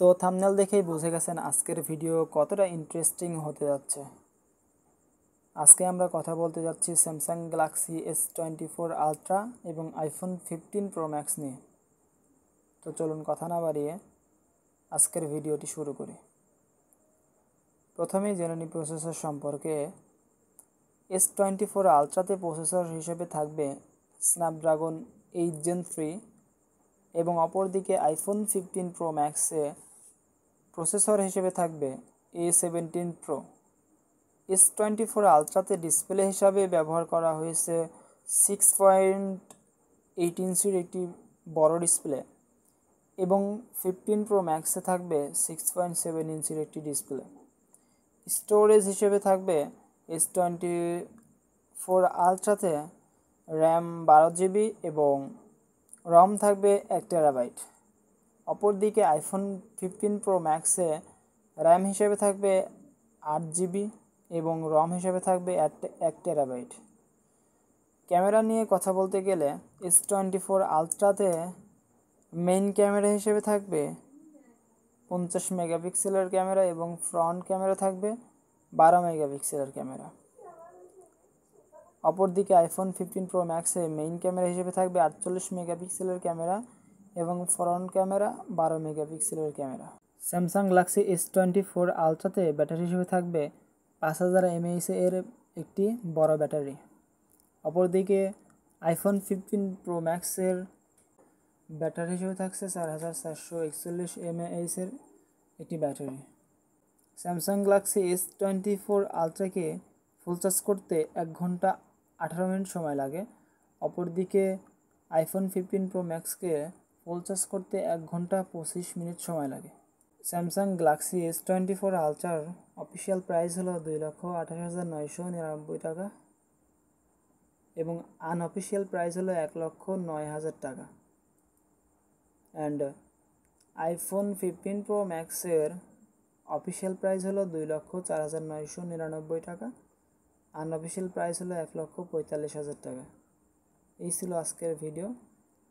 তো থাম্বনেল দেখেই বুঝে গেছেন আজকের ভিডিও কতটা ইন্টারেস্টিং হতে যাচ্ছে। আজকে আমরা কথা বলতে যাচ্ছি স্যামসাং গ্যালাক্সি S24 আলট্রা এবং আইফোন 15 প্রো ম্যাক্স নিয়ে। তো চলুন কথা না বাড়িয়ে আজকের ভিডিওটি শুরু করি। প্রথমেই জেনে নিই প্রসেসর সম্পর্কে। S24 আলট্রাতে প্রসেসর হিসেবে থাকবে স্ন্যাপড্রাগন 8 Gen 3 এবং অপরদিকে আইফোন 15 প্রো ম্যাক্সে প্রসেসর হিসেবে থাকবে A17 প্রো। S24 আলট্রাতে ডিসপ্লে হিসাবে ব্যবহার করা হয়েছে 6.8 ইঞ্চির একটি বড় ডিসপ্লে এবং 15 প্রো ম্যাক্সে থাকবে 6.7 ইঞ্চির একটি ডিসপ্লে। স্টোরেজ হিসেবে থাকবে S24 আলট্রাতে র্যাম 12GB এবং রম থাকবে 1TB। অপরদিকে আইফোন 15 প্রো ম্যাক্সে র্যাম হিসেবে থাকবে 8GB এবং রম হিসেবে থাকবে 1TB। ক্যামেরা নিয়ে কথা বলতে গেলে S24 আলট্রাতে মেইন ক্যামেরা হিসেবে থাকবে 50 মেগাপিক্সেলের ক্যামেরা এবং ফ্রন্ট ক্যামেরা থাকবে 12 মেগাপিক্সেলের ক্যামেরা। অপরদিকে আইফোন 15 প্রো ম্যাক্সে মেইন ক্যামেরা হিসেবে থাকবে 48 মেগাপিক্সেলের ক্যামেরা এবং ফ্রন্ট ক্যামেরা 12 মেগাপিক্সেলের ক্যামেরা। স্যামসাং গ্যালাক্সি S24 আলট্রাতে ব্যাটারি হিসেবে থাকবে 5000 mAh এর একটি বড় ব্যাটারি। অপরদিকে আইফোন 15 প্রো ম্যাক্সের ব্যাটারি হিসেবে থাকছে 4441 mAh এর একটি ব্যাটারি। স্যামসাং গ্যালাক্সি S24 আলট্রাকে ফুল চার্জ করতে 1 ঘন্টা 18 মিনিট সময় লাগে। অপরদিকে আইফোন 15 প্রো ম্যাক্সকে ফুল চার্জ করতে 1 ঘন্টা 25 মিনিট সময় লাগে। স্যামসাং গ্যালাক্সি S24 আলট্রার অফিসিয়াল প্রাইস হলো 2,28,999 টাকা এবং আনঅফিসিয়াল প্রাইস হলো 1,09,000 টাকা। অ্যান্ড আইফোন 15 প্রো ম্যাক্সের অফিসিয়াল প্রাইস হলো 2,04,999 টাকা, আনঅফিসিয়াল প্রাইস হলো 1,45,000 টাকা। এই ছিল আজকের ভিডিও।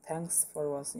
Thanks for watching.